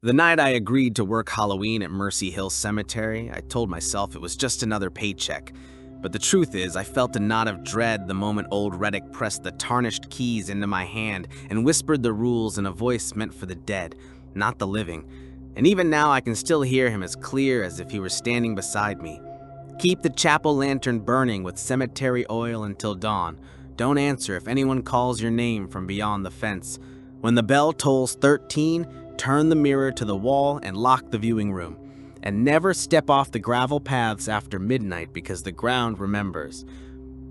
The night I agreed to work Halloween at Mercy Hill Cemetery, I told myself it was just another paycheck. But the truth is, I felt a knot of dread the moment old Reddick pressed the tarnished keys into my hand and whispered the rules in a voice meant for the dead, not the living. And even now I can still hear him as clear as if he were standing beside me. Keep the chapel lantern burning with cemetery oil until dawn. Don't answer if anyone calls your name from beyond the fence. When the bell tolls 13, turn the mirror to the wall and lock the viewing room. And never step off the gravel paths after midnight because the ground remembers.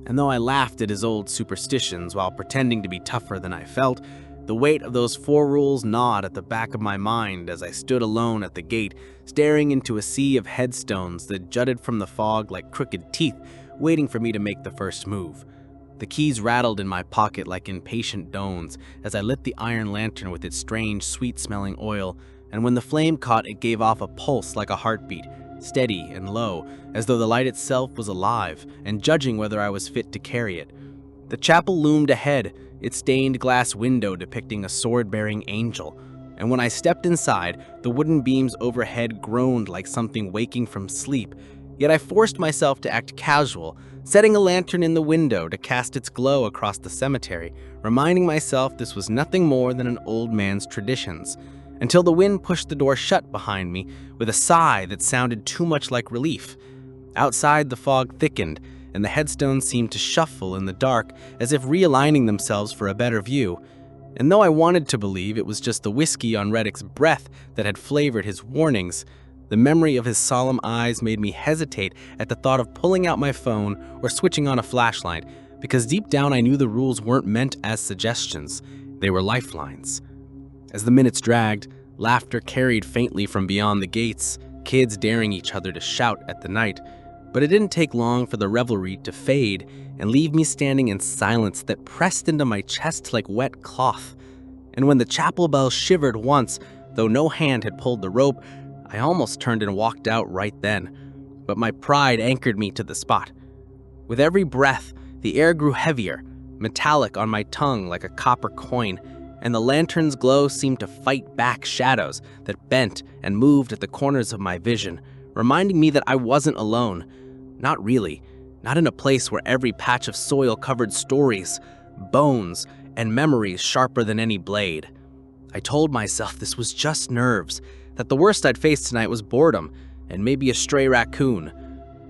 And though I laughed at his old superstitions while pretending to be tougher than I felt, the weight of those 4 rules gnawed at the back of my mind as I stood alone at the gate, staring into a sea of headstones that jutted from the fog like crooked teeth, waiting for me to make the first move. The keys rattled in my pocket like impatient dones as I lit the iron lantern with its strange, sweet-smelling oil, and when the flame caught, it gave off a pulse like a heartbeat, steady and low, as though the light itself was alive and judging whether I was fit to carry it. The chapel loomed ahead, its stained glass window depicting a sword-bearing angel, and when I stepped inside, the wooden beams overhead groaned like something waking from sleep, yet I forced myself to act casual, setting a lantern in the window to cast its glow across the cemetery, reminding myself this was nothing more than an old man's traditions, until the wind pushed the door shut behind me with a sigh that sounded too much like relief. Outside, the fog thickened, and the headstones seemed to shuffle in the dark as if realigning themselves for a better view. And though I wanted to believe it was just the whiskey on Reddick's breath that had flavored his warnings, the memory of his solemn eyes made me hesitate at the thought of pulling out my phone or switching on a flashlight, because deep down I knew the rules weren't meant as suggestions, they were lifelines. As the minutes dragged, laughter carried faintly from beyond the gates, kids daring each other to shout at the night, but it didn't take long for the revelry to fade and leave me standing in silence that pressed into my chest like wet cloth. And when the chapel bell shivered once, though no hand had pulled the rope, I almost turned and walked out right then, but my pride anchored me to the spot. With every breath, the air grew heavier, metallic on my tongue like a copper coin, and the lantern's glow seemed to fight back shadows that bent and moved at the corners of my vision, reminding me that I wasn't alone. Not really, not in a place where every patch of soil covered stories, bones, and memories sharper than any blade. I told myself this was just nerves, that the worst I'd face tonight was boredom, and maybe a stray raccoon.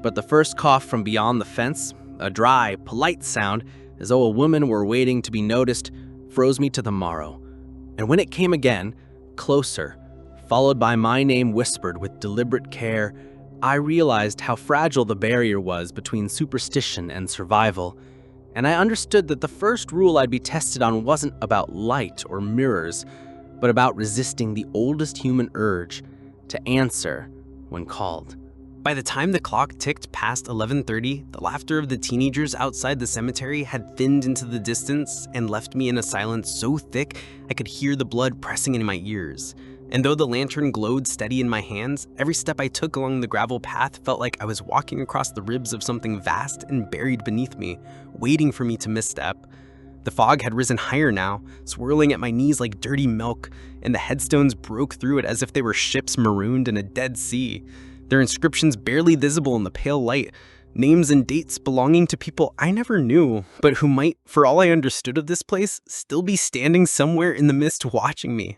But the first cough from beyond the fence, a dry, polite sound, as though a woman were waiting to be noticed, froze me to the marrow. And when it came again, closer, followed by my name whispered with deliberate care, I realized how fragile the barrier was between superstition and survival. And I understood that the first rule I'd be tested on wasn't about light or mirrors, but about resisting the oldest human urge to answer when called. By the time the clock ticked past 11:30, the laughter of the teenagers outside the cemetery had thinned into the distance and left me in a silence so thick I could hear the blood pressing in my ears. And though the lantern glowed steady in my hands, every step I took along the gravel path felt like I was walking across the ribs of something vast and buried beneath me, waiting for me to misstep. The fog had risen higher now, swirling at my knees like dirty milk, and the headstones broke through it as if they were ships marooned in a dead sea, their inscriptions barely visible in the pale light, names and dates belonging to people I never knew, but who might, for all I understood of this place, still be standing somewhere in the mist watching me.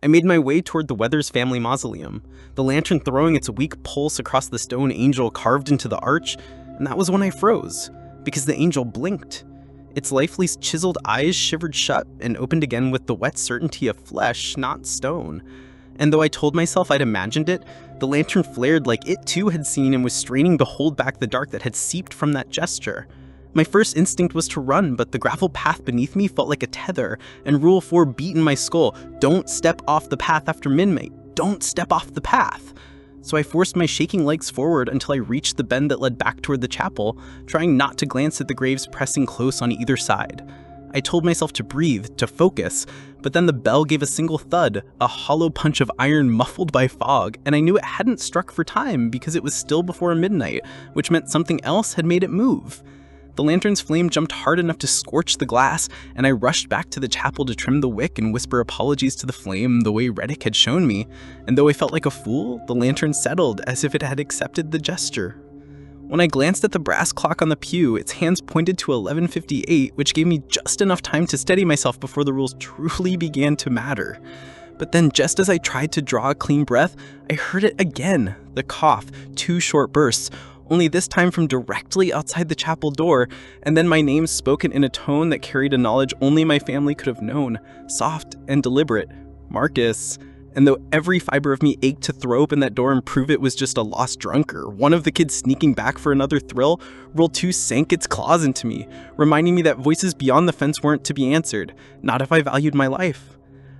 I made my way toward the Weathers family mausoleum, the lantern throwing its weak pulse across the stone angel carved into the arch, and that was when I froze, because the angel blinked. Its lifeless chiseled eyes shivered shut and opened again with the wet certainty of flesh, not stone. And though I told myself I'd imagined it, the lantern flared like it too had seen and was straining to hold back the dark that had seeped from that gesture. My first instinct was to run, but the gravel path beneath me felt like a tether, and Rule 4 beat in my skull, "Don't step off the path after midnight. Don't step off the path." So I forced my shaking legs forward until I reached the bend that led back toward the chapel, trying not to glance at the graves pressing close on either side. I told myself to breathe, to focus, but then the bell gave a single thud, a hollow punch of iron muffled by fog, and I knew it hadn't struck for time because it was still before midnight, which meant something else had made it move. The lantern's flame jumped hard enough to scorch the glass, and I rushed back to the chapel to trim the wick and whisper apologies to the flame the way Reddick had shown me, and though I felt like a fool, the lantern settled as if it had accepted the gesture. When I glanced at the brass clock on the pew, its hands pointed to 11:58, which gave me just enough time to steady myself before the rules truly began to matter. But then just as I tried to draw a clean breath, I heard it again, the cough, 2 short bursts, only this time from directly outside the chapel door, and then my name spoken in a tone that carried a knowledge only my family could have known, soft and deliberate, Marcus. And though every fiber of me ached to throw open that door and prove it was just a lost drunker, one of the kids sneaking back for another thrill, Rule 2 sank its claws into me, reminding me that voices beyond the fence weren't to be answered, not if I valued my life.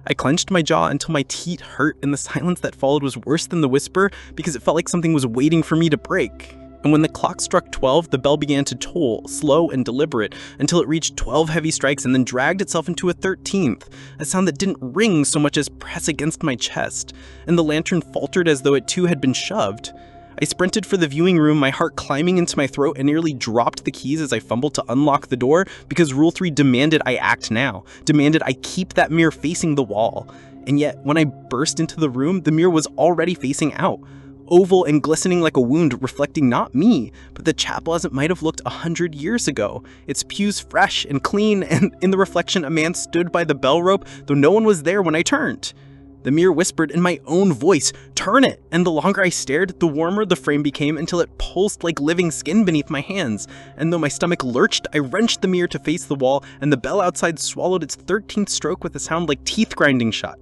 I clenched my jaw until my teeth hurt, and the silence that followed was worse than the whisper because it felt like something was waiting for me to break. And when the clock struck 12, the bell began to toll, slow and deliberate, until it reached 12 heavy strikes and then dragged itself into a 13th, a sound that didn't ring so much as press against my chest, and the lantern faltered as though it too had been shoved. I sprinted for the viewing room, my heart climbing into my throat, and nearly dropped the keys as I fumbled to unlock the door because Rule 3 demanded I act now, demanded I keep that mirror facing the wall. And yet, when I burst into the room, the mirror was already facing out, oval and glistening like a wound, reflecting not me, but the chapel as it might have looked 100 years ago, its pews fresh and clean, and in the reflection a man stood by the bell rope, though no one was there when I turned. The mirror whispered in my own voice, "Turn it!" And the longer I stared, the warmer the frame became until it pulsed like living skin beneath my hands. And though my stomach lurched, I wrenched the mirror to face the wall, and the bell outside swallowed its 13th stroke with a sound like teeth grinding shut.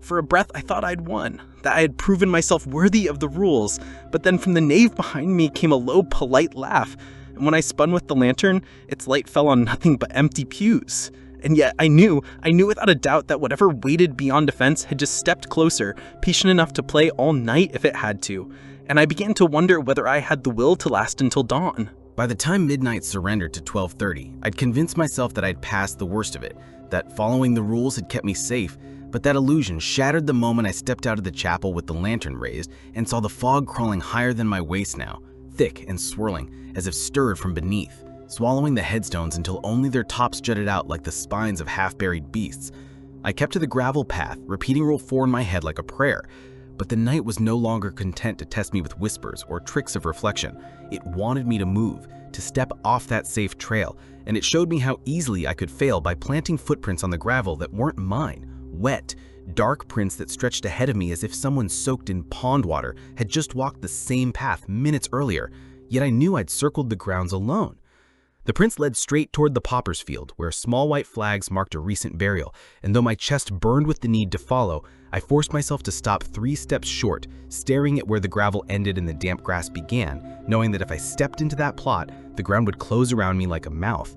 For a breath, I thought I'd won, that I had proven myself worthy of the rules, but then from the nave behind me came a low, polite laugh, and when I spun with the lantern, its light fell on nothing but empty pews. And yet I knew without a doubt that whatever waited beyond defense had just stepped closer, patient enough to play all night if it had to, and I began to wonder whether I had the will to last until dawn. By the time midnight surrendered to 12:30, I'd convinced myself that I'd passed the worst of it, that following the rules had kept me safe, but that illusion shattered the moment I stepped out of the chapel with the lantern raised and saw the fog crawling higher than my waist now, thick and swirling, as if stirred from beneath, swallowing the headstones until only their tops jutted out like the spines of half-buried beasts. I kept to the gravel path, repeating Rule 4 in my head like a prayer, but the night was no longer content to test me with whispers or tricks of reflection. It wanted me to move, to step off that safe trail, and it showed me how easily I could fail by planting footprints on the gravel that weren't mine. Wet, dark prints that stretched ahead of me as if someone soaked in pond water had just walked the same path minutes earlier, yet I knew I'd circled the grounds alone. The prints led straight toward the pauper's field, where small white flags marked a recent burial, and though my chest burned with the need to follow, I forced myself to stop 3 steps short, staring at where the gravel ended and the damp grass began, knowing that if I stepped into that plot, the ground would close around me like a mouth.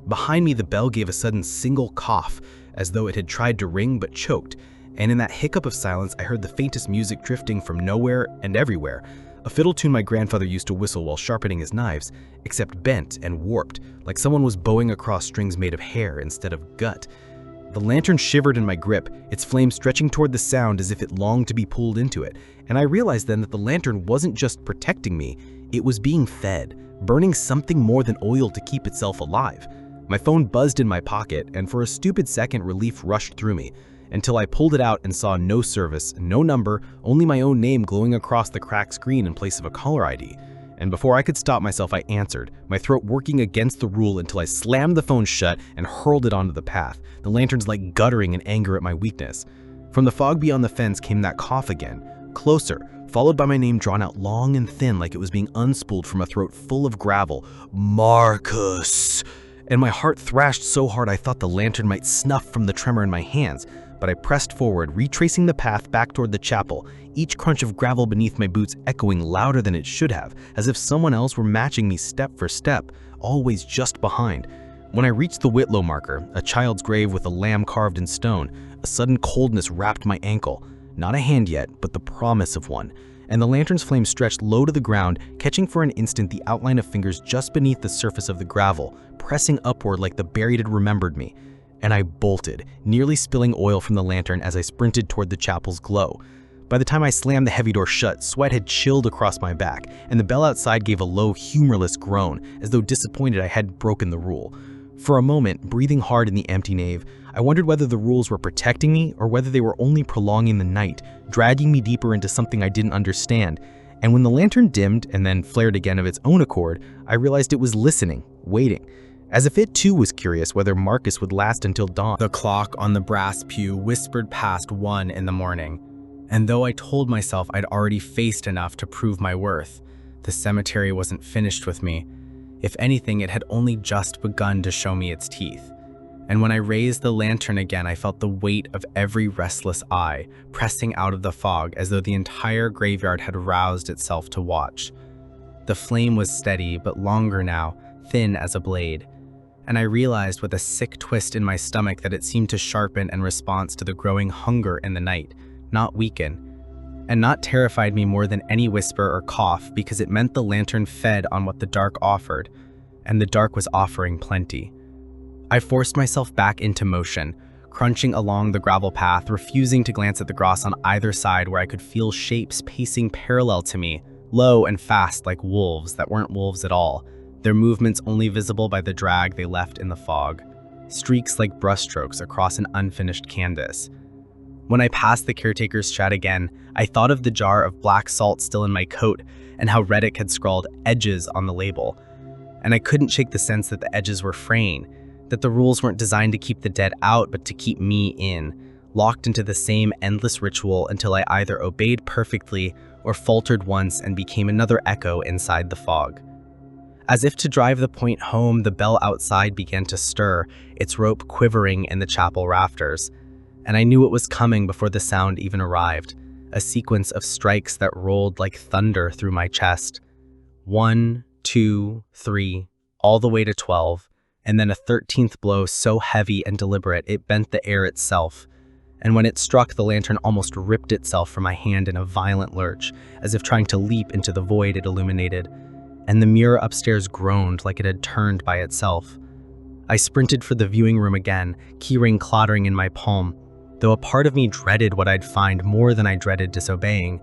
Behind me, the bell gave a sudden single cough, as though it had tried to ring but choked, and in that hiccup of silence I heard the faintest music drifting from nowhere and everywhere, a fiddle tune my grandfather used to whistle while sharpening his knives, except bent and warped, like someone was bowing across strings made of hair instead of gut. The lantern shivered in my grip, its flame stretching toward the sound as if it longed to be pulled into it, and I realized then that the lantern wasn't just protecting me, it was being fed, burning something more than oil to keep itself alive. My phone buzzed in my pocket, and for a stupid second relief rushed through me, until I pulled it out and saw no service, no number, only my own name glowing across the cracked screen in place of a caller ID. And before I could stop myself, I answered, my throat working against the rule until I slammed the phone shut and hurled it onto the path, the lantern's light guttering in anger at my weakness. From the fog beyond the fence came that cough again, closer, followed by my name drawn out long and thin like it was being unspooled from a throat full of gravel. Marcus! And my heart thrashed so hard I thought the lantern might snuff from the tremor in my hands, but I pressed forward, retracing the path back toward the chapel, each crunch of gravel beneath my boots echoing louder than it should have, as if someone else were matching me step for step, always just behind. When I reached the Whitlow marker, a child's grave with a lamb carved in stone, a sudden coldness wrapped my ankle. Not a hand yet, but the promise of one. And the lantern's flame stretched low to the ground, catching for an instant the outline of fingers just beneath the surface of the gravel, pressing upward like the buried had remembered me. And I bolted, nearly spilling oil from the lantern as I sprinted toward the chapel's glow. By the time I slammed the heavy door shut, sweat had chilled across my back, and the bell outside gave a low, humorless groan, as though disappointed I hadn't broken the rule. For a moment, breathing hard in the empty nave, I wondered whether the rules were protecting me or whether they were only prolonging the night, dragging me deeper into something I didn't understand. And when the lantern dimmed and then flared again of its own accord, I realized it was listening, waiting, as if it too was curious whether Marcus would last until dawn. The clock on the brass pew whispered past 1 in the morning, and though I told myself I'd already faced enough to prove my worth, the cemetery wasn't finished with me. If anything, it had only just begun to show me its teeth. And when I raised the lantern again, I felt the weight of every restless eye pressing out of the fog, as though the entire graveyard had roused itself to watch. The flame was steady, but longer now, thin as a blade. And I realized with a sick twist in my stomach that it seemed to sharpen in response to the growing hunger in the night, not weaken. And not terrified me more than any whisper or cough, because it meant the lantern fed on what the dark offered, and the dark was offering plenty. I forced myself back into motion, crunching along the gravel path, refusing to glance at the grass on either side where I could feel shapes pacing parallel to me, low and fast like wolves that weren't wolves at all, their movements only visible by the drag they left in the fog, streaks like brushstrokes across an unfinished canvas. When I passed the caretaker's shed again, I thought of the jar of black salt still in my coat and how Reddick had scrawled edges on the label. And I couldn't shake the sense that the edges were fraying, that the rules weren't designed to keep the dead out but to keep me in, locked into the same endless ritual until I either obeyed perfectly or faltered once and became another echo inside the fog. As if to drive the point home, the bell outside began to stir, its rope quivering in the chapel rafters. And I knew it was coming before the sound even arrived, a sequence of strikes that rolled like thunder through my chest. 1, 2, 3, all the way to 12, and then a 13th blow so heavy and deliberate it bent the air itself. And when it struck, the lantern almost ripped itself from my hand in a violent lurch, as if trying to leap into the void it illuminated. And the mirror upstairs groaned like it had turned by itself. I sprinted for the viewing room again, keyring clattering in my palm, though a part of me dreaded what I'd find more than I dreaded disobeying.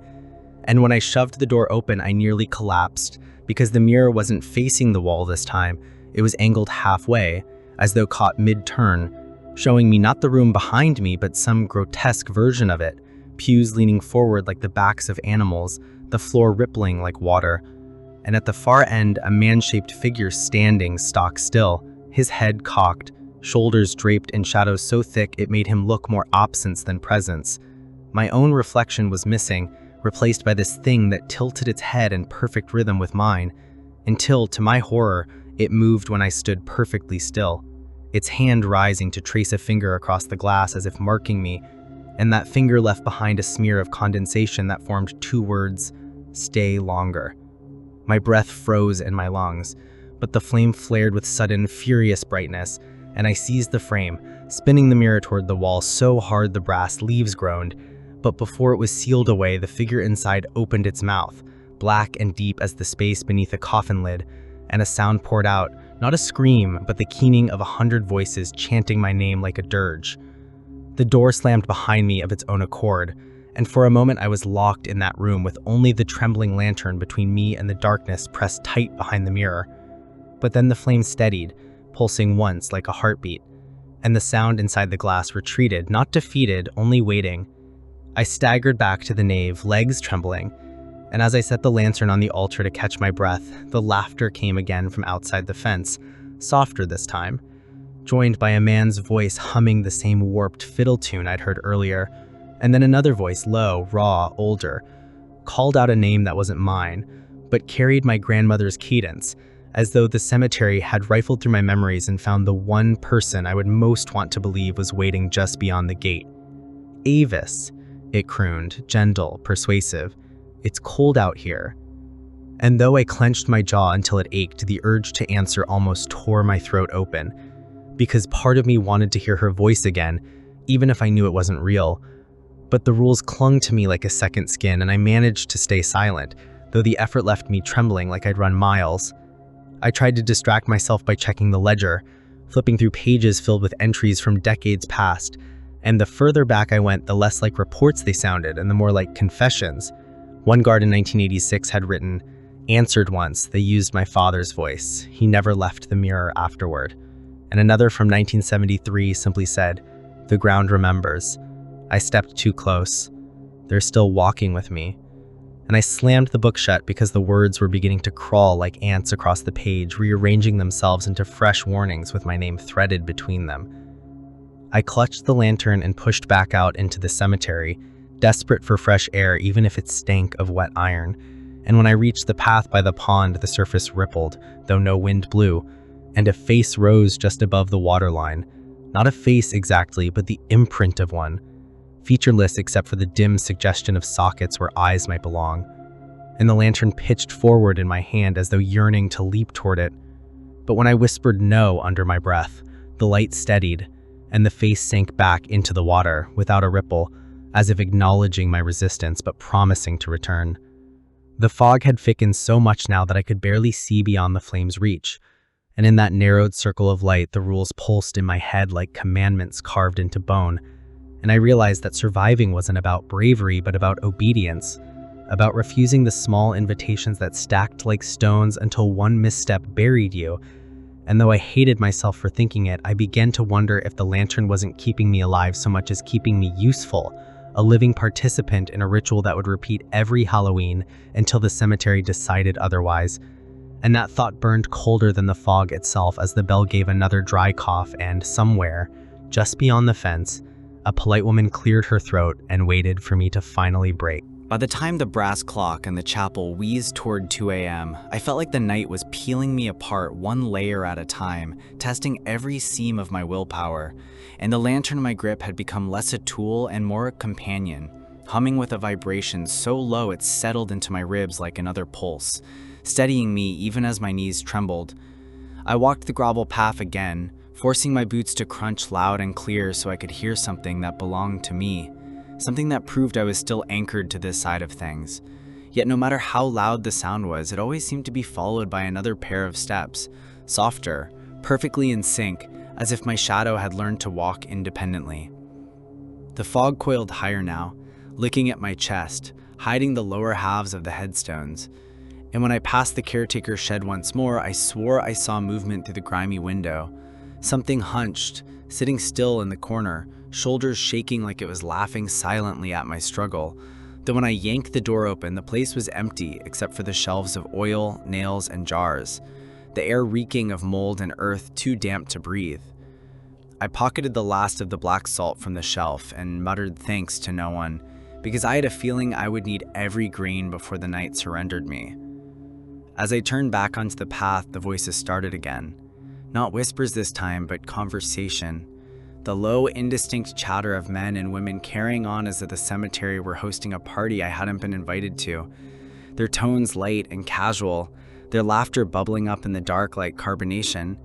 And when I shoved the door open, I nearly collapsed, because the mirror wasn't facing the wall this time. It was angled halfway, as though caught mid-turn, showing me not the room behind me, but some grotesque version of it, pews leaning forward like the backs of animals, the floor rippling like water. And at the far end, a man-shaped figure standing stock still, his head cocked, shoulders draped in shadows so thick it made him look more absence than presence. My own reflection was missing, replaced by this thing that tilted its head in perfect rhythm with mine, until, to my horror, it moved when I stood perfectly still, its hand rising to trace a finger across the glass as if marking me, and that finger left behind a smear of condensation that formed 2 words, "Stay longer." My breath froze in my lungs, but the flame flared with sudden, furious brightness, and I seized the frame, spinning the mirror toward the wall so hard the brass leaves groaned. But before it was sealed away, the figure inside opened its mouth, black and deep as the space beneath a coffin lid, and a sound poured out, not a scream, but the keening of 100 voices chanting my name like a dirge. The door slammed behind me of its own accord, and for a moment I was locked in that room with only the trembling lantern between me and the darkness pressed tight behind the mirror. But then the flame steadied, pulsing once like a heartbeat, and the sound inside the glass retreated, not defeated, only waiting. I staggered back to the nave, legs trembling, and as I set the lantern on the altar to catch my breath, the laughter came again from outside the fence, softer this time, joined by a man's voice humming the same warped fiddle tune I'd heard earlier, and then another voice, low, raw, older, called out a name that wasn't mine, but carried my grandmother's cadence, as though the cemetery had rifled through my memories and found the one person I would most want to believe was waiting just beyond the gate. "Avis," it crooned, gentle, persuasive. "It's cold out here." And though I clenched my jaw until it ached, the urge to answer almost tore my throat open, because part of me wanted to hear her voice again, even if I knew it wasn't real. But the rules clung to me like a second skin, and I managed to stay silent, though the effort left me trembling like I'd run miles. I tried to distract myself by checking the ledger, flipping through pages filled with entries from decades past, And the further back I went, the less like reports they sounded and the more like confessions. One guard in 1986 had written, "Answered once, they used my father's voice. He never left the mirror afterward." And another from 1973 simply said, "The ground remembers. I stepped too close. They're still walking with me." And I slammed the book shut because the words were beginning to crawl like ants across the page, rearranging themselves into fresh warnings with my name threaded between them. I clutched the lantern and pushed back out into the cemetery, desperate for fresh air even if it stank of wet iron. And when I reached the path by the pond, the surface rippled, though no wind blew, and a face rose just above the waterline. Not a face exactly, but the imprint of one. Featureless except for the dim suggestion of sockets where eyes might belong. And the lantern pitched forward in my hand as though yearning to leap toward it. But when I whispered no under my breath, the light steadied, and the face sank back into the water without a ripple, as if acknowledging my resistance but promising to return. The fog had thickened so much now that I could barely see beyond the flame's reach, and in that narrowed circle of light, the rules pulsed in my head like commandments carved into bone, and I realized that surviving wasn't about bravery but about obedience, about refusing the small invitations that stacked like stones until one misstep buried you. And though I hated myself for thinking it, I began to wonder if the lantern wasn't keeping me alive so much as keeping me useful, a living participant in a ritual that would repeat every Halloween until the cemetery decided otherwise. And that thought burned colder than the fog itself as the bell gave another dry cough and, somewhere, just beyond the fence, a polite woman cleared her throat and waited for me to finally break. By the time the brass clock in the chapel wheezed toward 2 a.m., I felt like the night was peeling me apart one layer at a time, testing every seam of my willpower, and the lantern in my grip had become less a tool and more a companion, humming with a vibration so low it settled into my ribs like another pulse, steadying me even as my knees trembled. I walked the gravel path again, forcing my boots to crunch loud and clear so I could hear something that belonged to me. Something that proved I was still anchored to this side of things. Yet no matter how loud the sound was, it always seemed to be followed by another pair of steps, softer, perfectly in sync, as if my shadow had learned to walk independently. The fog coiled higher now, licking at my chest, hiding the lower halves of the headstones. And when I passed the caretaker's shed once more, I swore I saw movement through the grimy window. Something hunched, sitting still in the corner, shoulders shaking like it was laughing silently at my struggle. Though when I yanked the door open, the place was empty except for the shelves of oil, nails, and jars, the air reeking of mold and earth too damp to breathe. I pocketed the last of the black salt from the shelf and muttered thanks to no one, because I had a feeling I would need every grain before the night surrendered me. As I turned back onto the path, the voices started again. Not whispers this time, but conversation. The low, indistinct chatter of men and women carrying on as if the cemetery were hosting a party I hadn't been invited to. Their tones light and casual, their laughter bubbling up in the dark like carbonation.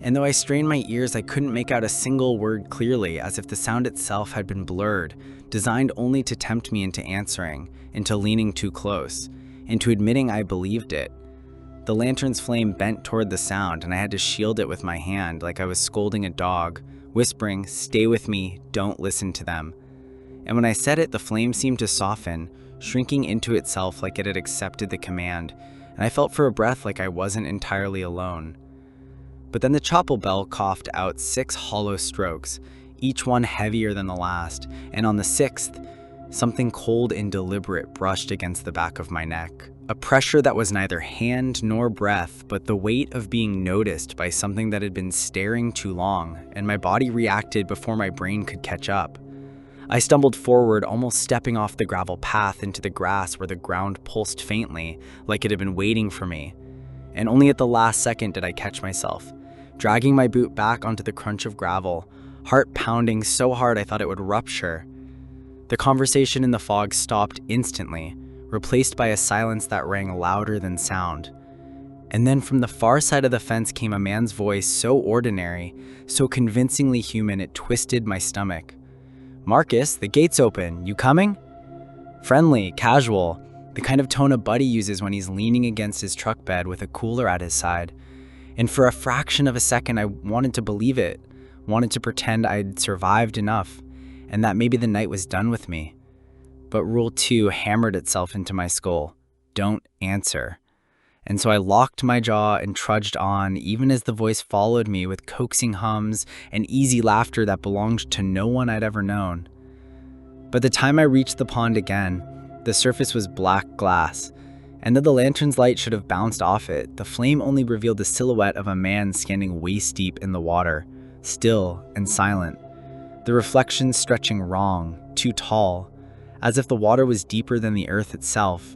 And though I strained my ears, I couldn't make out a single word clearly, as if the sound itself had been blurred, designed only to tempt me into answering, into leaning too close, into admitting I believed it. The lantern's flame bent toward the sound, and I had to shield it with my hand like I was scolding a dog, whispering, "Stay with me, don't listen to them." And when I said it, the flame seemed to soften, shrinking into itself like it had accepted the command, and I felt for a breath like I wasn't entirely alone. But then the chapel bell coughed out 6 hollow strokes, each one heavier than the last, and on the 6th, something cold and deliberate brushed against the back of my neck. A pressure that was neither hand nor breath, but the weight of being noticed by something that had been staring too long, and my body reacted before my brain could catch up. I stumbled forward, almost stepping off the gravel path into the grass where the ground pulsed faintly, like it had been waiting for me. And only at the last second did I catch myself, dragging my boot back onto the crunch of gravel, heart pounding so hard I thought it would rupture. The conversation in the fog stopped instantly, replaced by a silence that rang louder than sound. And then from the far side of the fence came a man's voice so ordinary, so convincingly human it twisted my stomach. "Marcus, the gate's open. You coming?" Friendly, casual, the kind of tone a buddy uses when he's leaning against his truck bed with a cooler at his side. And for a fraction of a second I wanted to believe it, wanted to pretend I'd survived enough. and that maybe the night was done with me. But Rule 2 hammered itself into my skull. Don't answer. And so I locked my jaw and trudged on, even as the voice followed me with coaxing hums and easy laughter that belonged to no one I'd ever known. By the time I reached the pond again, the surface was black glass, and though the lantern's light should have bounced off it, the flame only revealed the silhouette of a man standing waist-deep in the water, still and silent, the reflection stretching wrong, too tall, as if the water was deeper than the earth itself.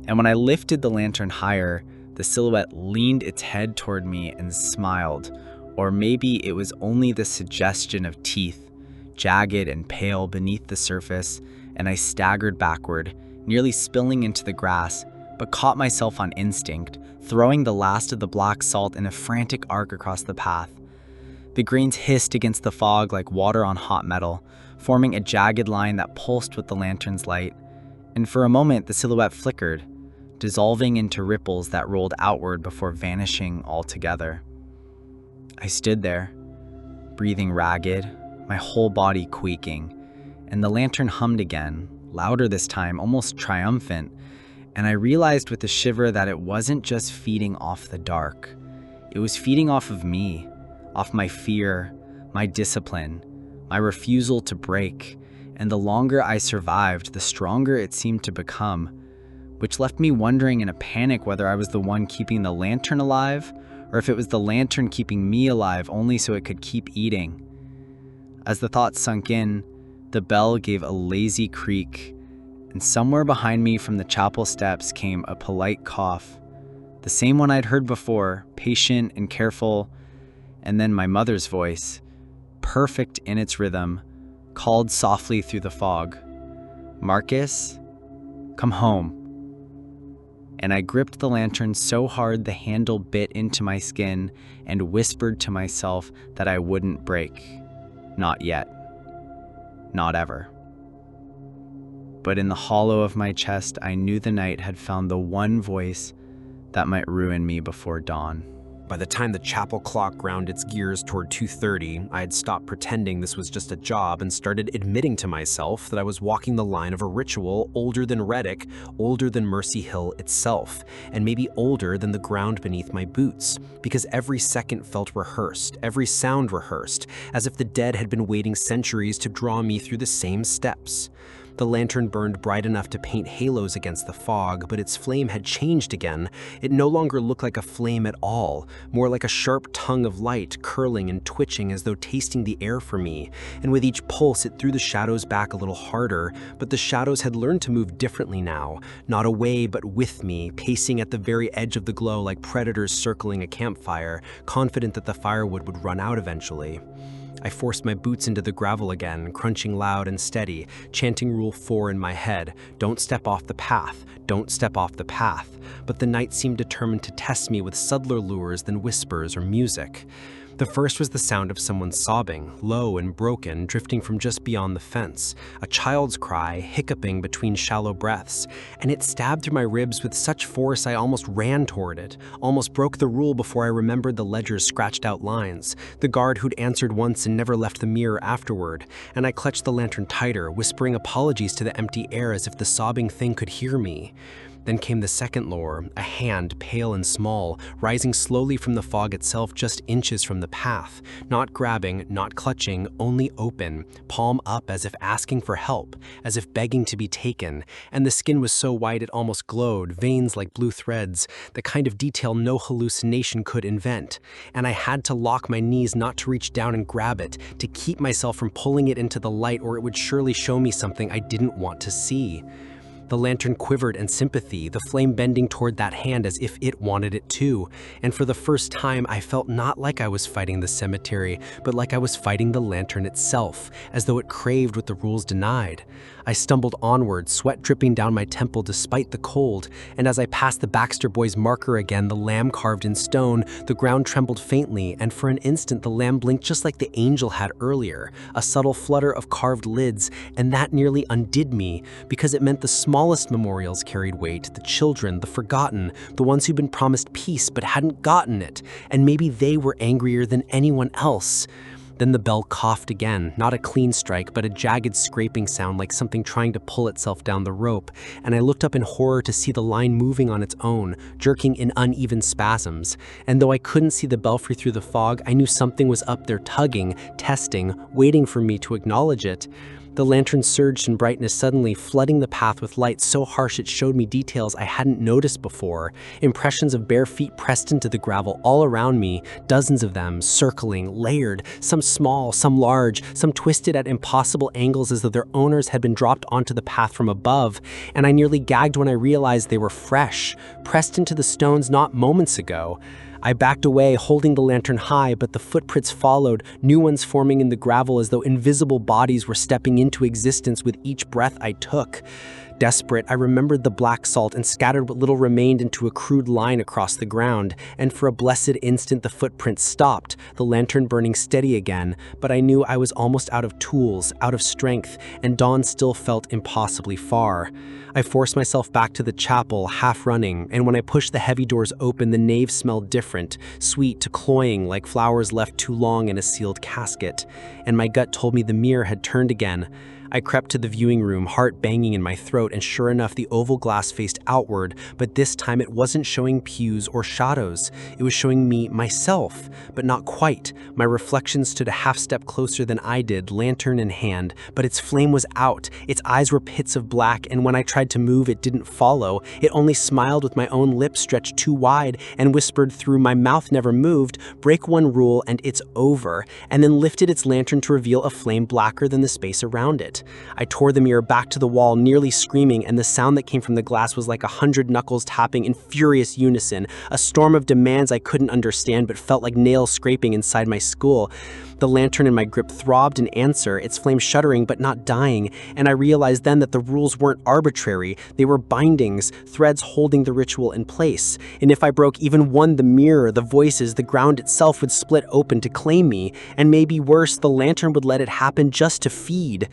And when I lifted the lantern higher, the silhouette leaned its head toward me and smiled, or maybe it was only the suggestion of teeth, jagged and pale beneath the surface, and I staggered backward, nearly spilling into the grass, but caught myself on instinct, throwing the last of the black salt in a frantic arc across the path. The grains hissed against the fog like water on hot metal, forming a jagged line that pulsed with the lantern's light, and for a moment the silhouette flickered, dissolving into ripples that rolled outward before vanishing altogether. I stood there, breathing ragged, my whole body quaking, and the lantern hummed again, louder this time, almost triumphant, and I realized with a shiver that it wasn't just feeding off the dark. It was feeding off of me, off my fear, my discipline, my refusal to break, and the longer I survived, the stronger it seemed to become, which left me wondering in a panic whether I was the one keeping the lantern alive, or if it was the lantern keeping me alive only so it could keep eating. As the thought sunk in, the bell gave a lazy creak, and somewhere behind me from the chapel steps came a polite cough, the same one I'd heard before, patient and careful, and then my mother's voice, perfect in its rhythm, called softly through the fog, "Marcus, come home." And I gripped the lantern so hard the handle bit into my skin and whispered to myself that I wouldn't break. Not yet. Not ever. But in the hollow of my chest, I knew the night had found the one voice that might ruin me before dawn. By the time the chapel clock ground its gears toward 2:30, I had stopped pretending this was just a job and started admitting to myself that I was walking the line of a ritual older than Reddick, older than Mercy Hill itself, and maybe older than the ground beneath my boots, because every second felt rehearsed, every sound rehearsed, as if the dead had been waiting centuries to draw me through the same steps. The lantern burned bright enough to paint halos against the fog, but its flame had changed again. It no longer looked like a flame at all, more like a sharp tongue of light, curling and twitching as though tasting the air for me. And with each pulse, it threw the shadows back a little harder, but the shadows had learned to move differently now, not away but with me, pacing at the very edge of the glow like predators circling a campfire, confident that the firewood would run out eventually. I forced my boots into the gravel again, crunching loud and steady, chanting Rule 4 in my head, "Don't step off the path, don't step off the path." But the night seemed determined to test me with subtler lures than whispers or music. The first was the sound of someone sobbing, low and broken, drifting from just beyond the fence, a child's cry, hiccuping between shallow breaths, and it stabbed through my ribs with such force I almost ran toward it, almost broke the rule before I remembered the ledger's scratched out lines, the guard who'd answered once and never left the mirror afterward, and I clutched the lantern tighter, whispering apologies to the empty air as if the sobbing thing could hear me. Then came the second lure, a hand, pale and small, rising slowly from the fog itself just inches from the path, not grabbing, not clutching, only open, palm up as if asking for help, as if begging to be taken, and the skin was so white it almost glowed, veins like blue threads, the kind of detail no hallucination could invent, and I had to lock my knees not to reach down and grab it, to keep myself from pulling it into the light or it would surely show me something I didn't want to see. The lantern quivered in sympathy, the flame bending toward that hand as if it wanted it too. And for the first time, I felt not like I was fighting the cemetery, but like I was fighting the lantern itself, as though it craved what the rules denied. I stumbled onward, sweat dripping down my temple despite the cold, and as I passed the Baxter boys' marker again, the lamb carved in stone, the ground trembled faintly, and for an instant the lamb blinked just like the angel had earlier, a subtle flutter of carved lids, and that nearly undid me, because it meant the smallest memorials carried weight, the children, the forgotten, the ones who'd been promised peace but hadn't gotten it, and maybe they were angrier than anyone else. Then the bell coughed again, not a clean strike, but a jagged scraping sound like something trying to pull itself down the rope, and I looked up in horror to see the line moving on its own, jerking in uneven spasms. And though I couldn't see the belfry through the fog, I knew something was up there tugging, testing, waiting for me to acknowledge it. The lantern surged in brightness suddenly, flooding the path with light so harsh it showed me details I hadn't noticed before. Impressions of bare feet pressed into the gravel all around me, dozens of them, circling, layered, some small, some large, some twisted at impossible angles as though their owners had been dropped onto the path from above, and I nearly gagged when I realized they were fresh, pressed into the stones not moments ago. I backed away, holding the lantern high, but the footprints followed, new ones forming in the gravel as though invisible bodies were stepping into existence with each breath I took. Desperate, I remembered the black salt and scattered what little remained into a crude line across the ground, and for a blessed instant the footprints stopped, the lantern burning steady again, but I knew I was almost out of tools, out of strength, and dawn still felt impossibly far. I forced myself back to the chapel, half running, and when I pushed the heavy doors open, the nave smelled different, sweet to cloying like flowers left too long in a sealed casket, and my gut told me the mirror had turned again. I crept to the viewing room, heart banging in my throat, and sure enough, the oval glass faced outward, but this time it wasn't showing pews or shadows. It was showing me myself, but not quite. My reflection stood a half step closer than I did, lantern in hand, but its flame was out. Its eyes were pits of black, and when I tried to move, it didn't follow. It only smiled with my own lips stretched too wide and whispered through my mouth never moved, "Break one rule and it's over," and then lifted its lantern to reveal a flame blacker than the space around it. I tore the mirror back to the wall, nearly screaming, and the sound that came from the glass was like 100 knuckles tapping in furious unison, a storm of demands I couldn't understand but felt like nails scraping inside my skull. The lantern in my grip throbbed in answer, its flame shuddering but not dying, and I realized then that the rules weren't arbitrary, they were bindings, threads holding the ritual in place. And if I broke even one, the mirror, the voices, the ground itself would split open to claim me, and maybe worse, the lantern would let it happen just to feed.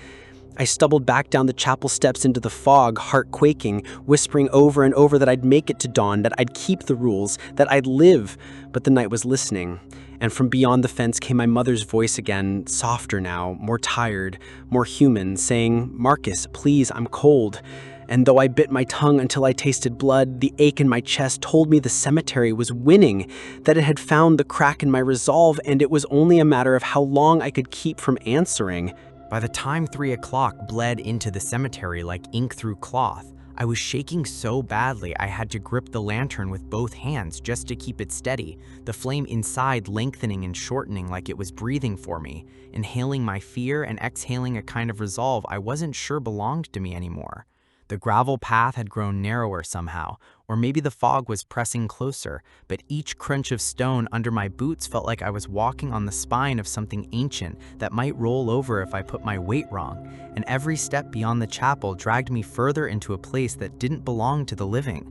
I stumbled back down the chapel steps into the fog, heart quaking, whispering over and over that I'd make it to dawn, that I'd keep the rules, that I'd live. But the night was listening, and from beyond the fence came my mother's voice again, softer now, more tired, more human, saying, "Marcus, please, I'm cold." And though I bit my tongue until I tasted blood, the ache in my chest told me the cemetery was winning, that it had found the crack in my resolve, and it was only a matter of how long I could keep from answering. By the time 3 o'clock bled into the cemetery like ink through cloth, I was shaking so badly I had to grip the lantern with both hands just to keep it steady, the flame inside lengthening and shortening like it was breathing for me, inhaling my fear and exhaling a kind of resolve I wasn't sure belonged to me anymore. The gravel path had grown narrower somehow, or maybe the fog was pressing closer, but each crunch of stone under my boots felt like I was walking on the spine of something ancient that might roll over if I put my weight wrong, and every step beyond the chapel dragged me further into a place that didn't belong to the living.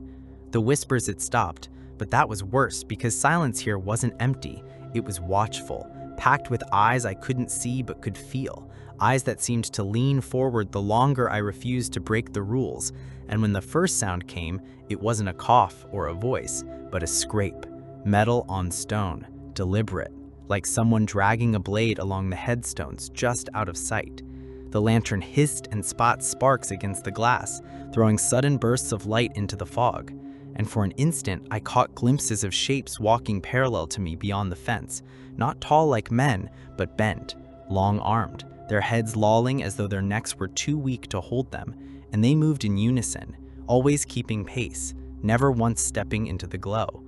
The whispers had stopped, but that was worse because silence here wasn't empty, it was watchful, packed with eyes I couldn't see but could feel. Eyes that seemed to lean forward the longer I refused to break the rules, and when the first sound came, it wasn't a cough or a voice, but a scrape, metal on stone, deliberate, like someone dragging a blade along the headstones just out of sight. The lantern hissed and spat sparks against the glass, throwing sudden bursts of light into the fog, and for an instant I caught glimpses of shapes walking parallel to me beyond the fence, not tall like men, but bent, long-armed, their heads lolling as though their necks were too weak to hold them, and they moved in unison, always keeping pace, never once stepping into the glow.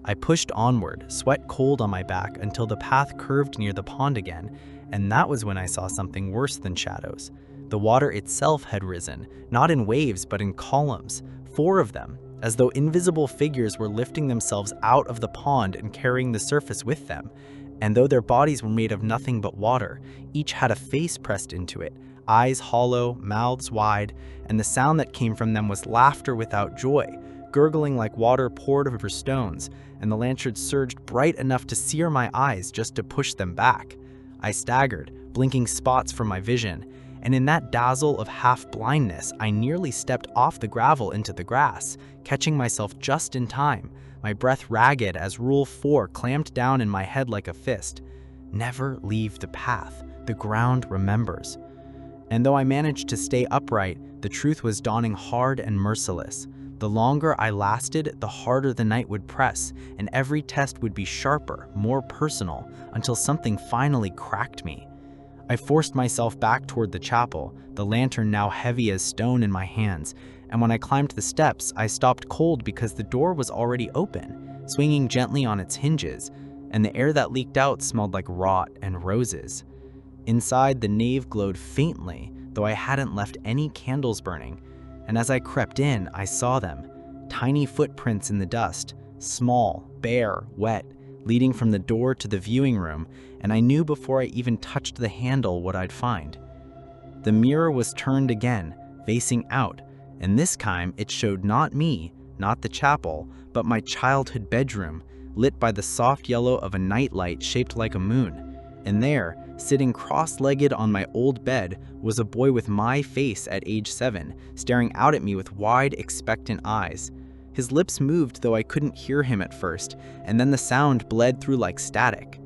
I pushed onward, sweat cold on my back, until the path curved near the pond again, and that was when I saw something worse than shadows. The water itself had risen, not in waves but in columns, 4 of them, as though invisible figures were lifting themselves out of the pond and carrying the surface with them. And though their bodies were made of nothing but water, each had a face pressed into it, eyes hollow, mouths wide, and the sound that came from them was laughter without joy, gurgling like water poured over stones, and the lantern surged bright enough to sear my eyes just to push them back. I staggered, blinking spots from my vision, and in that dazzle of half-blindness, I nearly stepped off the gravel into the grass, catching myself just in time, my breath ragged as Rule 4 clamped down in my head like a fist. Never leave the path. The ground remembers. And though I managed to stay upright, the truth was dawning hard and merciless. The longer I lasted, the harder the night would press, and every test would be sharper, more personal, until something finally cracked me. I forced myself back toward the chapel, the lantern now heavy as stone in my hands, and when I climbed the steps, I stopped cold because the door was already open, swinging gently on its hinges, and the air that leaked out smelled like rot and roses. Inside, the nave glowed faintly, though I hadn't left any candles burning, and as I crept in, I saw them, tiny footprints in the dust, small, bare, wet, leading from the door to the viewing room, and I knew before I even touched the handle what I'd find. The mirror was turned again, facing out, and this time it showed not me, not the chapel, but my childhood bedroom, lit by the soft yellow of a nightlight shaped like a moon. And there, sitting cross-legged on my old bed, was a boy with my face at age 7, staring out at me with wide, expectant eyes. His lips moved, though I couldn't hear him at first, and then the sound bled through like static.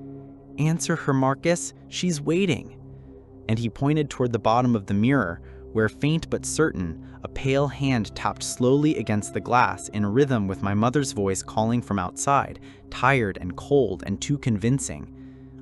"Answer her, Marcus, she's waiting." And he pointed toward the bottom of the mirror, where, faint but certain, a pale hand tapped slowly against the glass in rhythm with my mother's voice calling from outside, tired and cold and too convincing.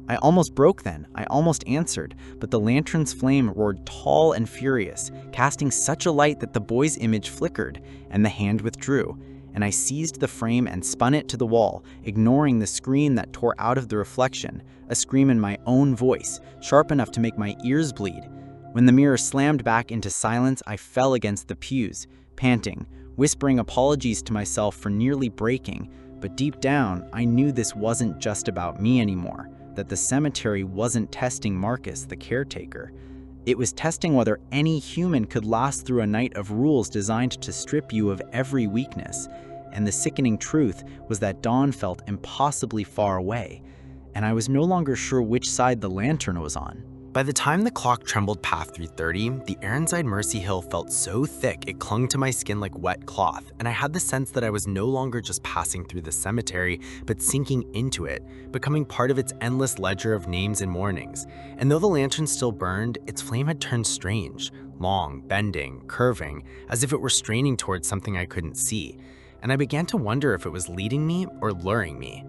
I almost broke then, I almost answered, but the lantern's flame roared tall and furious, casting such a light that the boy's image flickered, and the hand withdrew, and I seized the frame and spun it to the wall, ignoring the scream that tore out of the reflection, a scream in my own voice, sharp enough to make my ears bleed. When the mirror slammed back into silence, I fell against the pews, panting, whispering apologies to myself for nearly breaking, but deep down, I knew this wasn't just about me anymore, that the cemetery wasn't testing Marcus, the caretaker. It was testing whether any human could last through a night of rules designed to strip you of every weakness, and the sickening truth was that dawn felt impossibly far away, and I was no longer sure which side the lantern was on. By the time the clock trembled past 3:30, the air inside Mercy Hill felt so thick it clung to my skin like wet cloth, and I had the sense that I was no longer just passing through the cemetery, but sinking into it, becoming part of its endless ledger of names and mournings. And though the lantern still burned, its flame had turned strange, long, bending, curving, as if it were straining towards something I couldn't see, and I began to wonder if it was leading me or luring me.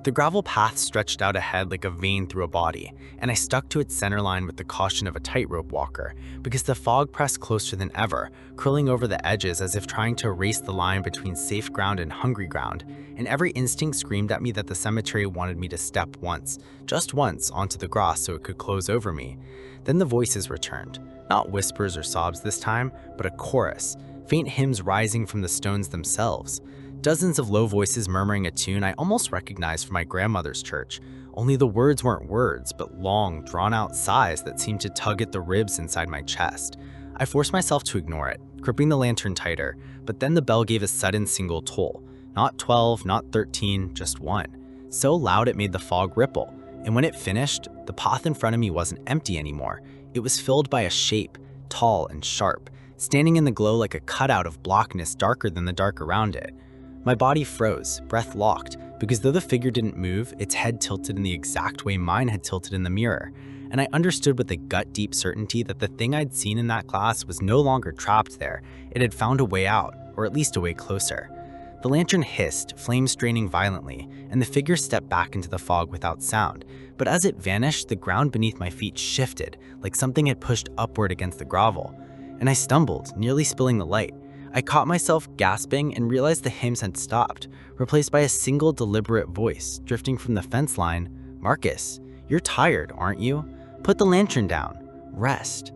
The gravel path stretched out ahead like a vein through a body, and I stuck to its center line with the caution of a tightrope walker, because the fog pressed closer than ever, curling over the edges as if trying to erase the line between safe ground and hungry ground, and every instinct screamed at me that the cemetery wanted me to step once, just once, onto the grass so it could close over me. Then the voices returned, not whispers or sobs this time, but a chorus, faint hymns rising from the stones themselves. Dozens of low voices murmuring a tune I almost recognized from my grandmother's church, only the words weren't words, but long, drawn-out sighs that seemed to tug at the ribs inside my chest. I forced myself to ignore it, gripping the lantern tighter, but then the bell gave a sudden single toll. Not 12, not 13, just 1. So loud it made the fog ripple, and when it finished, the path in front of me wasn't empty anymore. It was filled by a shape, tall and sharp, standing in the glow like a cutout of blackness darker than the dark around it. My body froze, breath locked, because though the figure didn't move, its head tilted in the exact way mine had tilted in the mirror, and I understood with a gut-deep certainty that the thing I'd seen in that glass was no longer trapped there. It had found a way out, or at least a way closer. The lantern hissed, flames straining violently, and the figure stepped back into the fog without sound, but as it vanished, the ground beneath my feet shifted, like something had pushed upward against the gravel, and I stumbled, nearly spilling the light. I caught myself gasping and realized the hymns had stopped, replaced by a single deliberate voice drifting from the fence line. "Marcus, you're tired, aren't you? Put the lantern down. Rest."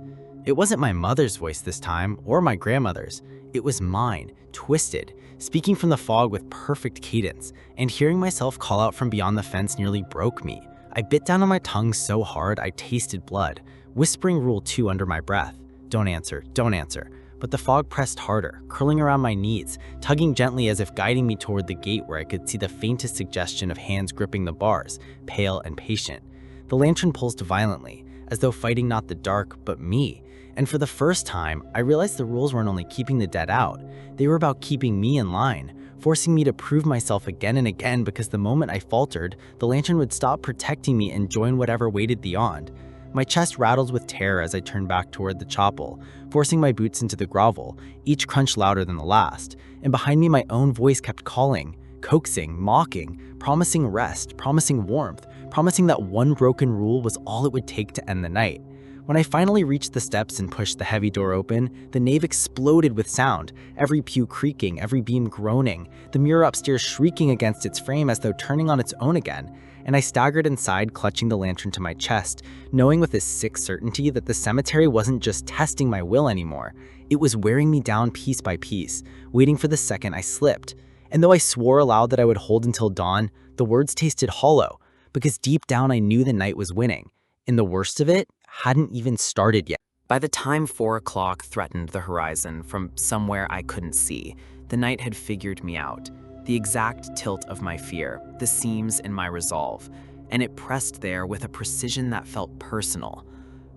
It wasn't my mother's voice this time, or my grandmother's. It was mine, twisted, speaking from the fog with perfect cadence, and hearing myself call out from beyond the fence nearly broke me. I bit down on my tongue so hard I tasted blood, whispering Rule 2 under my breath. "Don't answer, don't answer." But the fog pressed harder, curling around my knees, tugging gently as if guiding me toward the gate where I could see the faintest suggestion of hands gripping the bars, pale and patient. The lantern pulsed violently, as though fighting not the dark, but me, and for the first time, I realized the rules weren't only keeping the dead out, they were about keeping me in line, forcing me to prove myself again and again because the moment I faltered, the lantern would stop protecting me and join whatever waited beyond. My chest rattled with terror as I turned back toward the chapel, forcing my boots into the gravel, each crunch louder than the last, and behind me my own voice kept calling, coaxing, mocking, promising rest, promising warmth, promising that one broken rule was all it would take to end the night. When I finally reached the steps and pushed the heavy door open, the nave exploded with sound, every pew creaking, every beam groaning, the mirror upstairs shrieking against its frame as though turning on its own again, and I staggered inside, clutching the lantern to my chest, knowing with a sick certainty that the cemetery wasn't just testing my will anymore, it was wearing me down piece by piece, waiting for the second I slipped. And though I swore aloud that I would hold until dawn, the words tasted hollow, because deep down I knew the night was winning, and the worst of it hadn't even started yet. By the time 4 o'clock threatened the horizon from somewhere I couldn't see, the night had figured me out, the exact tilt of my fear, the seams in my resolve, and it pressed there with a precision that felt personal.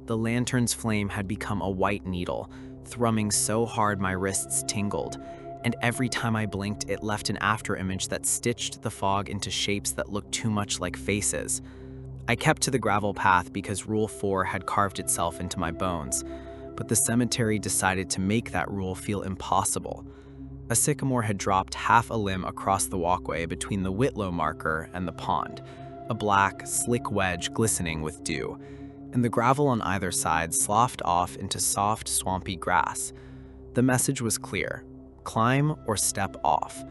The lantern's flame had become a white needle, thrumming so hard my wrists tingled, and every time I blinked, it left an afterimage that stitched the fog into shapes that looked too much like faces. I kept to the gravel path because Rule 4 had carved itself into my bones, but the cemetery decided to make that rule feel impossible. A sycamore had dropped half a limb across the walkway between the Whitlow marker and the pond, a black, slick wedge glistening with dew, and the gravel on either side sloughed off into soft, swampy grass. The message was clear: climb or step off.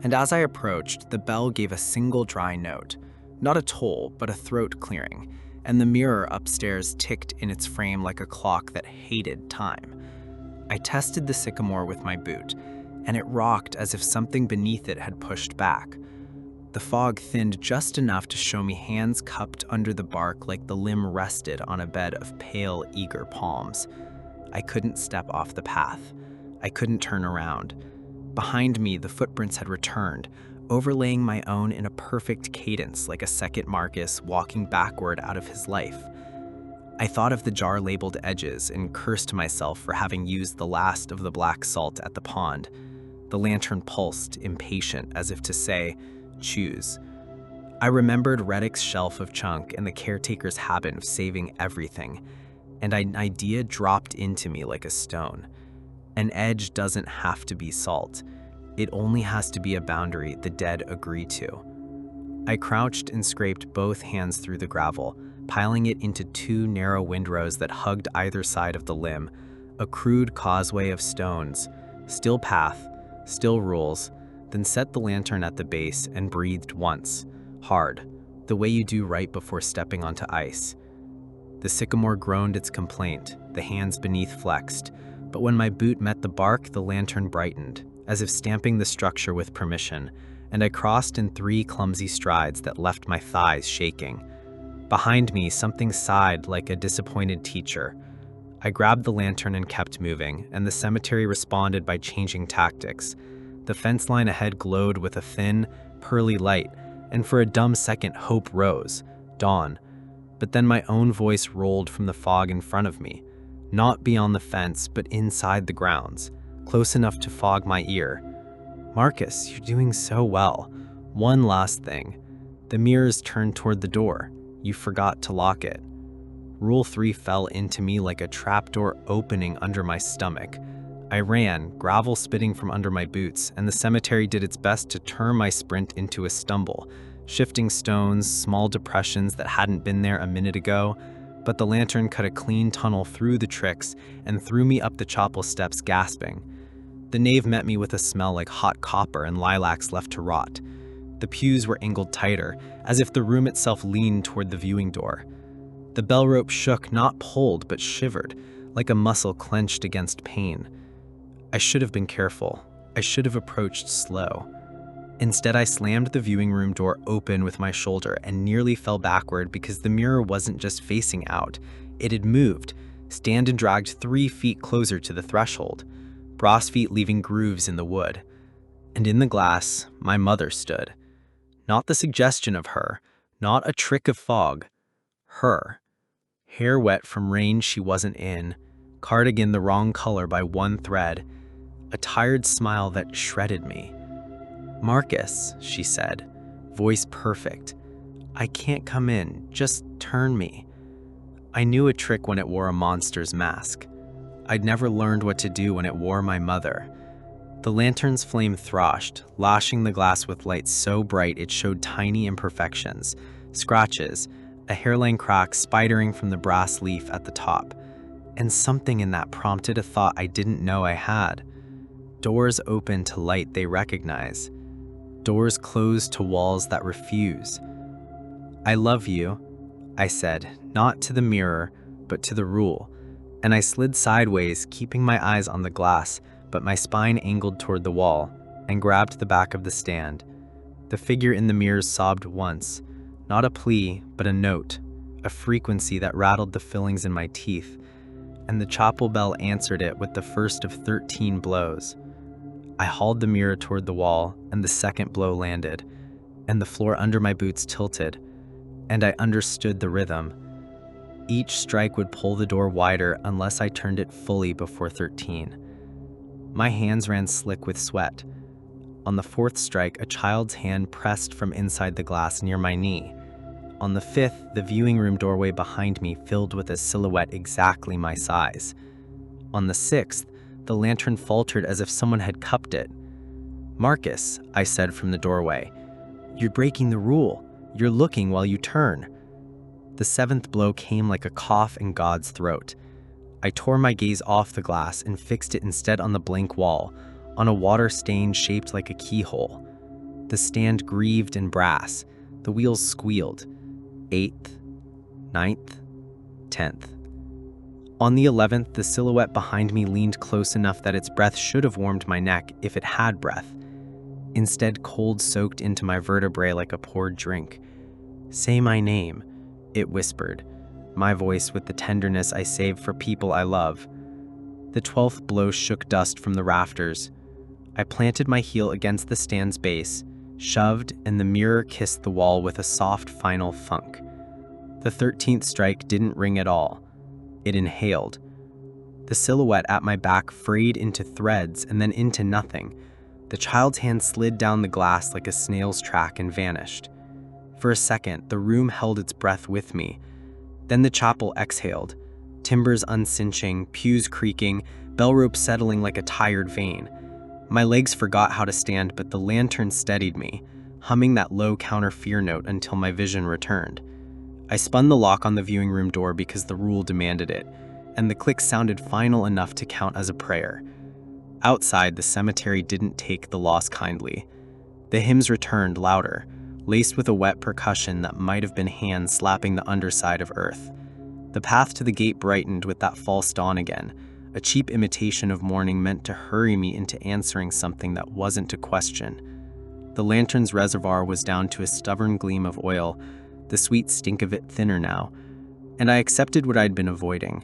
And as I approached, the bell gave a single dry note. Not a toll, but a throat clearing, and the mirror upstairs ticked in its frame like a clock that hated time. I tested the sycamore with my boot, and it rocked as if something beneath it had pushed back. The fog thinned just enough to show me hands cupped under the bark like the limb rested on a bed of pale, eager palms. I couldn't step off the path. I couldn't turn around. Behind me, the footprints had returned, overlaying my own in a perfect cadence like a second Marcus walking backward out of his life. I thought of the jar-labeled edges and cursed myself for having used the last of the black salt at the pond. The lantern pulsed, impatient, as if to say, choose. I remembered Reddick's shelf of chunk and the caretaker's habit of saving everything, and an idea dropped into me like a stone. An edge doesn't have to be salt. It only has to be a boundary the dead agree to. I crouched and scraped both hands through the gravel, piling it into 2 narrow windrows that hugged either side of the limb, a crude causeway of stones, still path, still rules, then set the lantern at the base and breathed once, hard, the way you do right before stepping onto ice. The sycamore groaned its complaint, the hands beneath flexed, but when my boot met the bark, the lantern brightened, as if stamping the structure with permission, and I crossed in 3 clumsy strides that left my thighs shaking. Behind me, something sighed like a disappointed teacher. I grabbed the lantern and kept moving, and the cemetery responded by changing tactics. The fence line ahead glowed with a thin, pearly light, and for a dumb second hope rose, dawn. But then my own voice rolled from the fog in front of me, not beyond the fence, but inside the grounds, close enough to fog my ear. Marcus, you're doing so well. One last thing. The mirrors turned toward the door. You forgot to lock it. Rule 3 fell into me like a trapdoor opening under my stomach. I ran, gravel spitting from under my boots, and the cemetery did its best to turn my sprint into a stumble, shifting stones, small depressions that hadn't been there a minute ago, but the lantern cut a clean tunnel through the tricks and threw me up the chapel steps gasping. The nave met me with a smell like hot copper and lilacs left to rot. The pews were angled tighter, as if the room itself leaned toward the viewing door. The bell rope shook, not pulled, but shivered, like a muscle clenched against pain. I should have been careful. I should have approached slow. Instead, I slammed the viewing room door open with my shoulder and nearly fell backward because the mirror wasn't just facing out. It had moved, stand and dragged 3 feet closer to the threshold, brass feet leaving grooves in the wood. And in the glass, my mother stood. Not the suggestion of her, not a trick of fog. Her. Hair wet from rain she wasn't in, cardigan the wrong color by 1 thread, a tired smile that shredded me. "Marcus," she said, voice perfect. "I can't come in, just turn me." I knew a trick when it wore a monster's mask. I'd never learned what to do when it wore my mother. The lantern's flame thrashed, lashing the glass with light so bright it showed tiny imperfections, scratches, a hairline crack spidering from the brass leaf at the top. And something in that prompted a thought I didn't know I had. Doors open to light they recognize. Doors close to walls that refuse. "I love you," I said, not to the mirror, but to the rule, and I slid sideways, keeping my eyes on the glass, but my spine angled toward the wall, and grabbed the back of the stand. The figure in the mirror sobbed once, not a plea, but a note, a frequency that rattled the fillings in my teeth, and the chapel bell answered it with the first of 13 blows. I hauled the mirror toward the wall, and the second blow landed, and the floor under my boots tilted, and I understood the rhythm. Each strike would pull the door wider unless I turned it fully before 13. My hands ran slick with sweat. On the fourth strike, a child's hand pressed from inside the glass near my knee. On the fifth, the viewing room doorway behind me filled with a silhouette exactly my size. On the sixth, the lantern faltered as if someone had cupped it. "Marcus," I said from the doorway, "you're breaking the rule. You're looking while you turn." The seventh blow came like a cough in God's throat. I tore my gaze off the glass and fixed it instead on the blank wall, on a water stain shaped like a keyhole. The stand grieved in brass. The wheels squealed. 8th, 9th, 10th. On the 11th, the silhouette behind me leaned close enough that its breath should have warmed my neck if it had breath. Instead, cold soaked into my vertebrae like a poured drink. "Say my name," it whispered, my voice with the tenderness I saved for people I love. The 12th blow shook dust from the rafters. I planted my heel against the stand's base, shoved, and the mirror kissed the wall with a soft final funk. The 13th strike didn't ring at all. It inhaled. The silhouette at my back frayed into threads and then into nothing. The child's hand slid down the glass like a snail's track and vanished. For a second, the room held its breath with me. Then the chapel exhaled, timbers uncinching, pews creaking, bell rope settling like a tired vein. My legs forgot how to stand, but the lantern steadied me, humming that low counter-fear note until my vision returned. I spun the lock on the viewing room door because the rule demanded it, and the click sounded final enough to count as a prayer. Outside, the cemetery didn't take the loss kindly. The hymns returned louder, laced with a wet percussion that might have been hands slapping the underside of earth. The path to the gate brightened with that false dawn again, a cheap imitation of morning meant to hurry me into answering something that wasn't a question. The lantern's reservoir was down to a stubborn gleam of oil, the sweet stink of it thinner now, and I accepted what I'd been avoiding.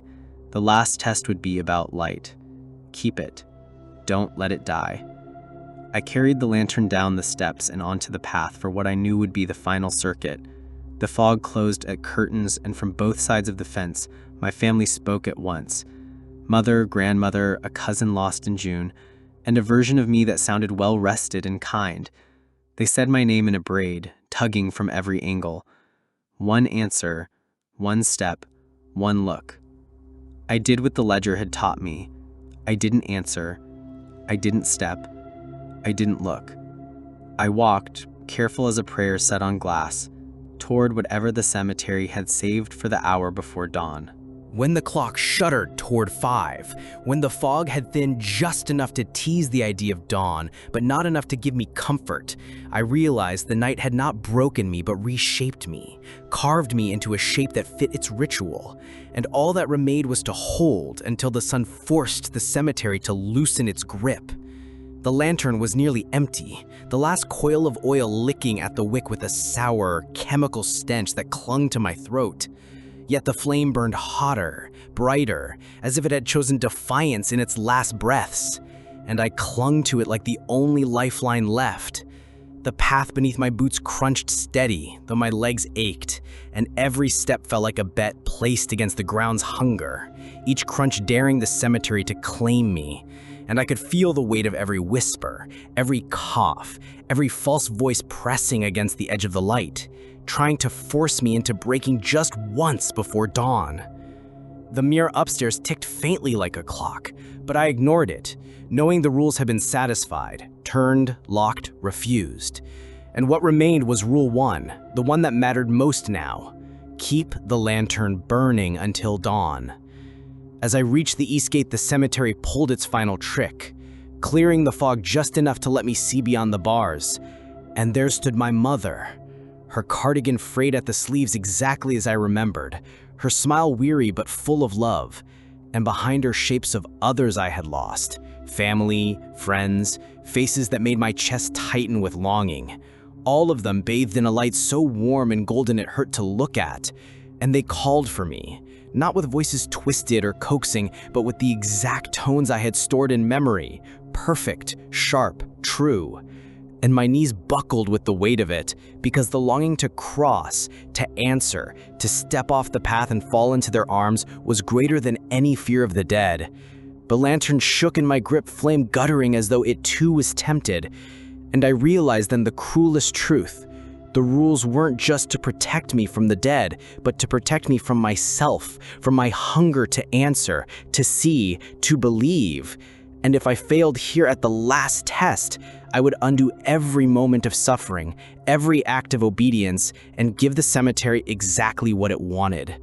The last test would be about light. Keep it. Don't let it die. I carried the lantern down the steps and onto the path for what I knew would be the final circuit. The fog closed at curtains, and from both sides of the fence, my family spoke at once. Mother, grandmother, a cousin lost in June, and a version of me that sounded well-rested and kind. They said my name in a braid, tugging from every angle. One answer, one step, one look. I did what the ledger had taught me. I didn't answer. I didn't step. I didn't look. I walked, careful as a prayer set on glass, toward whatever the cemetery had saved for the hour before dawn. When the clock shuddered toward 5, when the fog had thinned just enough to tease the idea of dawn, but not enough to give me comfort, I realized the night had not broken me but reshaped me, carved me into a shape that fit its ritual, and all that remained was to hold until the sun forced the cemetery to loosen its grip. The lantern was nearly empty, the last coil of oil licking at the wick with a sour, chemical stench that clung to my throat. Yet the flame burned hotter, brighter, as if it had chosen defiance in its last breaths, and I clung to it like the only lifeline left. The path beneath my boots crunched steady, though my legs ached, and every step felt like a bet placed against the ground's hunger, each crunch daring the cemetery to claim me. and I could feel the weight of every whisper, every cough, every false voice pressing against the edge of the light, trying to force me into breaking just once before dawn. The mirror upstairs ticked faintly like a clock, but I ignored it, knowing the rules had been satisfied, turned, locked, refused. And what remained was Rule 1, the one that mattered most now. Keep the lantern burning until dawn. As I reached the east gate, the cemetery pulled its final trick, clearing the fog just enough to let me see beyond the bars. And there stood my mother, her cardigan frayed at the sleeves exactly as I remembered, her smile weary but full of love, and behind her shapes of others I had lost, family, friends, faces that made my chest tighten with longing, all of them bathed in a light so warm and golden it hurt to look at, and they called for me, not with voices twisted or coaxing, but with the exact tones I had stored in memory, perfect, sharp, true. And my knees buckled with the weight of it, because the longing to cross, to answer, to step off the path and fall into their arms was greater than any fear of the dead. The lantern shook in my grip, flame guttering as though it too was tempted. And I realized then the cruelest truth. The rules weren't just to protect me from the dead, but to protect me from myself, from my hunger to answer, to see, to believe. And if I failed here at the last test, I would undo every moment of suffering, every act of obedience, and give the cemetery exactly what it wanted.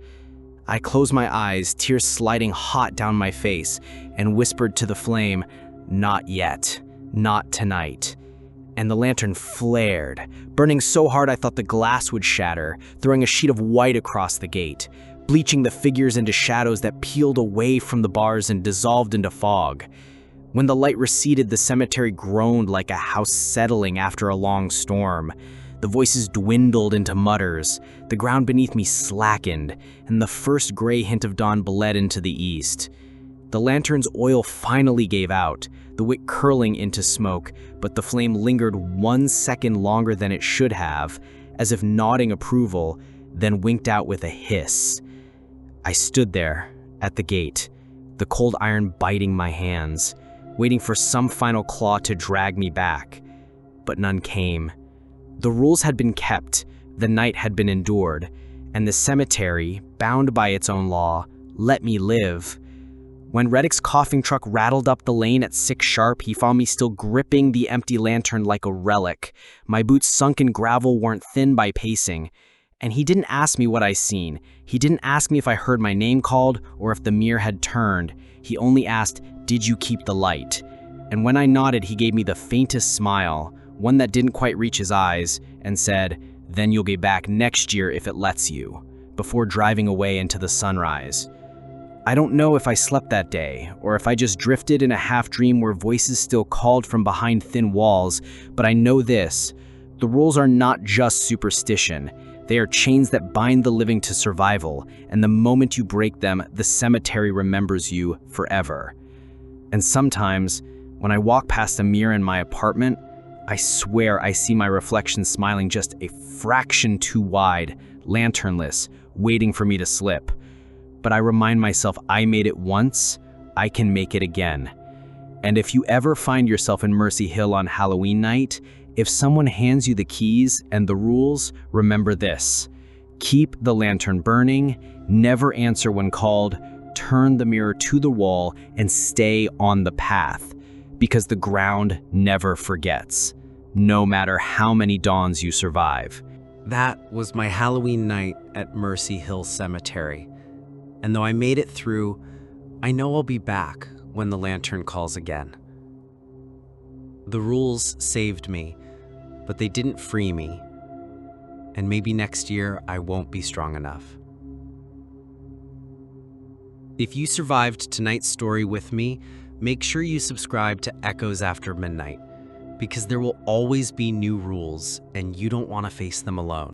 I closed my eyes, tears sliding hot down my face, and whispered to the flame, "Not yet, not tonight." And the lantern flared, burning so hard I thought the glass would shatter, throwing a sheet of white across the gate, bleaching the figures into shadows that peeled away from the bars and dissolved into fog. When the light receded, the cemetery groaned like a house settling after a long storm. The voices dwindled into mutters, the ground beneath me slackened, and the first gray hint of dawn bled into the east. The lantern's oil finally gave out, the wick curling into smoke, but the flame lingered 1 second longer than it should have, as if nodding approval, then winked out with a hiss. I stood there, at the gate, the cold iron biting my hands, waiting for some final claw to drag me back. But none came. The rules had been kept, the night had been endured, and the cemetery, bound by its own law, let me live. When Reddick's coughing truck rattled up the lane at 6 sharp, he found me still gripping the empty lantern like a relic. My boots sunk in gravel weren't thin by pacing. And he didn't ask me what I seen. He didn't ask me if I heard my name called or if the mirror had turned. He only asked, "Did you keep the light?" And when I nodded, he gave me the faintest smile, one that didn't quite reach his eyes, and said, "Then you'll be back next year if it lets you," before driving away into the sunrise. I don't know if I slept that day, or if I just drifted in a half-dream where voices still called from behind thin walls, but I know this: the rules are not just superstition. They are chains that bind the living to survival, and the moment you break them, the cemetery remembers you forever. And sometimes, when I walk past a mirror in my apartment, I swear I see my reflection smiling just a fraction too wide, lanternless, waiting for me to slip. But I remind myself I made it once, I can make it again. And if you ever find yourself in Mercy Hill on Halloween night, if someone hands you the keys and the rules, remember this: keep the lantern burning, never answer when called, turn the mirror to the wall, and stay on the path. Because the ground never forgets, no matter how many dawns you survive. That was my Halloween night at Mercy Hill Cemetery. And though I made it through, I know I'll be back when the lantern calls again. The rules saved me, but they didn't free me. And maybe next year I won't be strong enough. If you survived tonight's story with me, make sure you subscribe to Echoes After Midnight, because there will always be new rules and you don't want to face them alone.